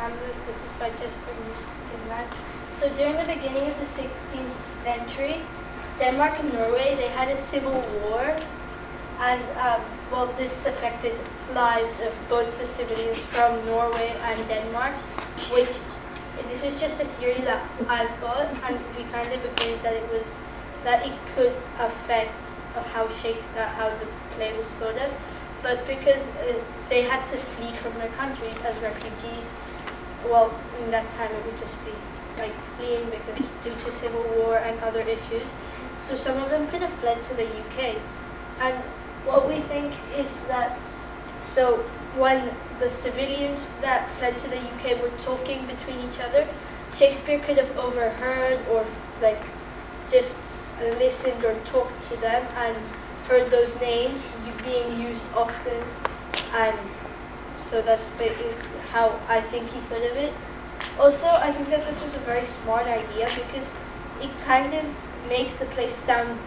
Hamlet. This is by Jesper and Finland. So during the beginning of the 16th century, Denmark and Norway, they had a civil war, and well, this affected lives of both the civilians from Norway and Denmark, which this is just a theory that I've got, and we kind of agreed that it could affect how the play was thought of, but because they had to flee from their countries as refugees, well, in that time it would just be like fleeing because due to civil war and other issues. So some of them could have fled to the UK. And what we think is that, so when the civilians that fled to the UK were talking between each other, Shakespeare could have overheard or like just listened or talked to them and heard those names being used often, and so that's how I think he thought of it. Also, I think that this was a very smart idea because it kind of makes the play stand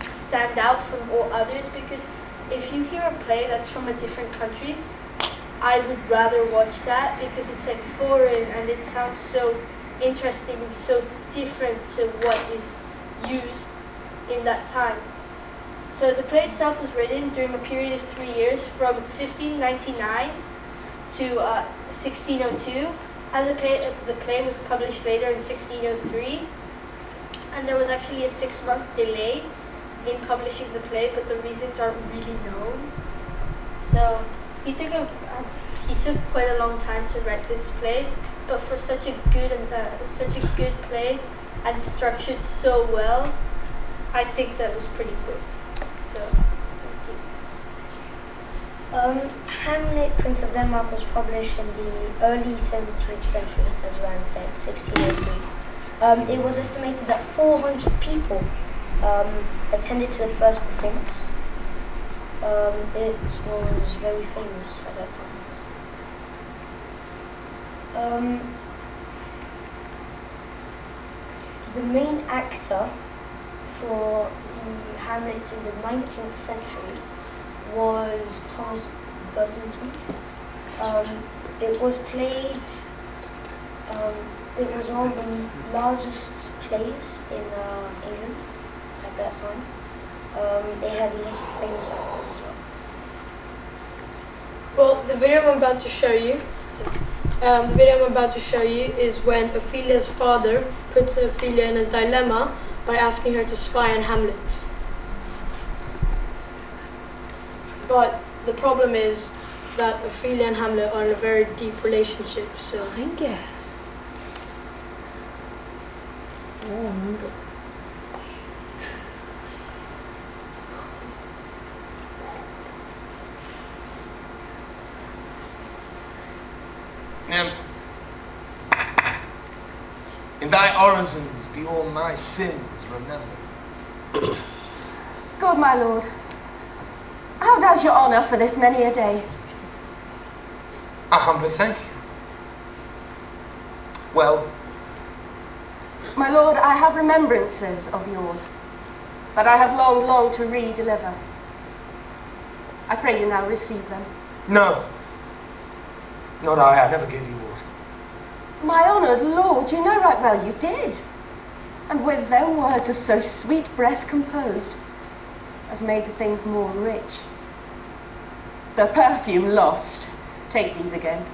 out from all others, because if you hear a play that's from a different country, I would rather watch that because it's like foreign and it sounds so interesting and so different to what is used in that time. So the play itself was written during a period of 3 years, from 1599 to 1602, and the play was published later in 1603. And there was actually a 6-month delay in publishing the play, but the reasons aren't really known. So he took quite a long time to write this play, but for such a good play and structured so well, I think that was pretty good. So thank you. Hamlet, Prince of Denmark was published in the early 17th century, as Rand said, 1603. It was estimated that 400 people attended to the first performance. It was very famous at that time. The main actor for the Hamlet in the 19th century was Thomas Burton. It was played. It was one of the largest plays in England at that time. They had a lot of famous actors as well. Well, the video I'm about to show you is when Ophelia's father puts Ophelia in a dilemma by asking her to spy on Hamlet. But the problem is that Ophelia and Hamlet are in a very deep relationship, so I guess. Nymph, in thy orisons be all my sins remembered. Good my lord, how does your honour for this many a day? I humbly thank you. Well, My lord, I have remembrances of yours, that I have longed to re-deliver. I pray you now receive them. no. Not I never gave you aught. My honoured lord, you know right well you did. And with them words of so sweet breath composed, as made the things more rich. The perfume lost, take these again.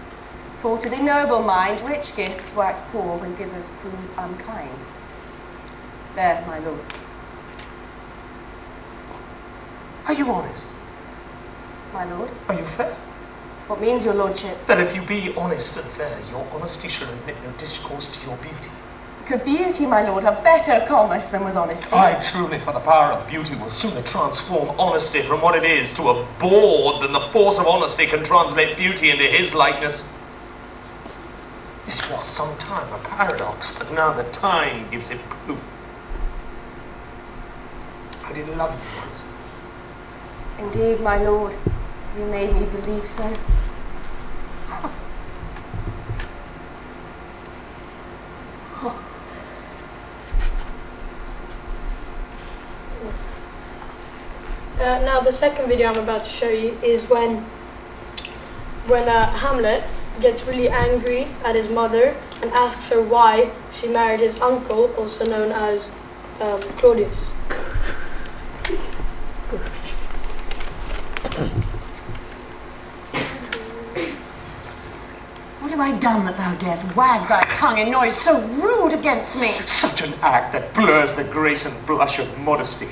For to the noble mind, rich gifts wax poor when givers prove unkind. There, my lord. Are you honest? My lord. Are you fair? What means your lordship? That if you be honest and fair, your honesty shall admit no discourse to your beauty. Could beauty, my lord, have better commerce than with honesty? Aye, truly, for the power of beauty will sooner transform honesty from what it is to a bawd than the force of honesty can translate beauty into his likeness. This was some time a paradox, but now the time gives it proof. I did love you once. Indeed, my lord, you made me believe so. Now the second video I'm about to show you is when Hamlet gets really angry at his mother and asks her why she married his uncle, also known as Claudius. What have I done that thou darest wag thy tongue in noise so rude against me? Such an act that blurs the grace and blush of modesty.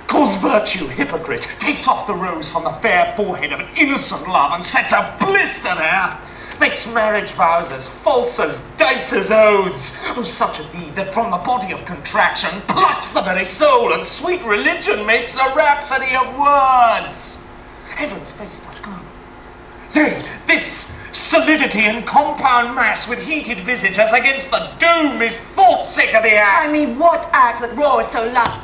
Calls virtue hypocrite, takes off the rose from the fair forehead of an innocent love and sets a blister there. Makes marriage vows as false as dice as oaths. Oh, such a deed that from the body of contraction plucks the very soul, and sweet religion makes a rhapsody of words. Heaven's face does glow. Yea, this solidity and compound mass with heated visage as against the doom is thought sick of the act. I mean, what act that roars so loud?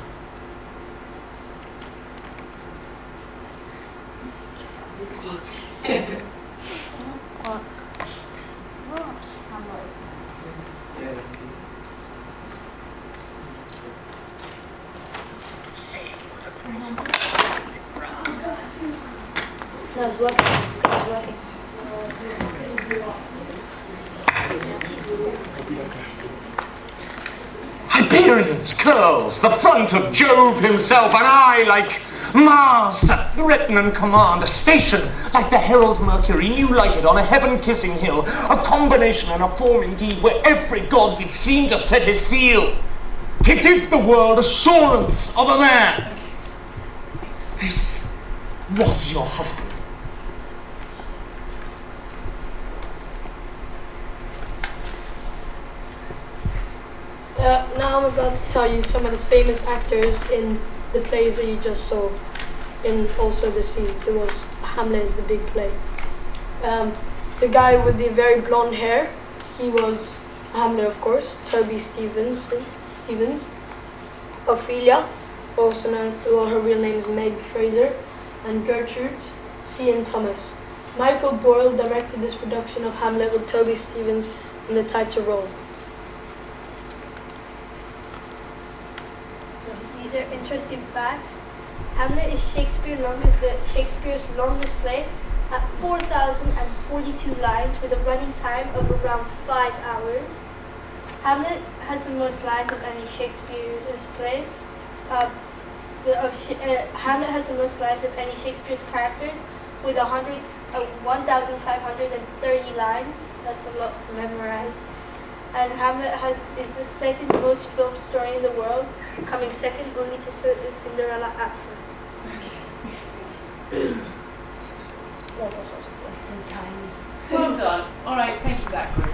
No, it's working. It's working. Hyperion's curls, the front of Jove himself, an eye like Mars to threaten and command, a station like the herald Mercury, new lighted on a heaven-kissing hill, a combination and a form indeed where every god did seem to set his seal, to give the world assurance of a man. This was your husband. Now I'm about to tell you some of the famous actors in the plays that you just saw, in also the scenes. It was Hamlet is the big play. The guy with the very blonde hair, he was Hamlet, of course. Toby Stevens. Ophelia, also known, well, her real name is Meg Fraser, and Gertrude C.N. Thomas. Michael Doyle directed this production of Hamlet with Toby Stevens in the title role. These are interesting facts. Hamlet is Shakespeare's longest play at 4,042 lines with a running time of around 5 hours. Hamlet has the most lines of any Shakespeare's play. Hamlet has the most lines of any Shakespeare's characters with 1,530 lines. That's a lot to memorize. And Hamlet is the second most filmed story in the world, coming second only to Cinderella at first. Well done. All right, thank you, that group.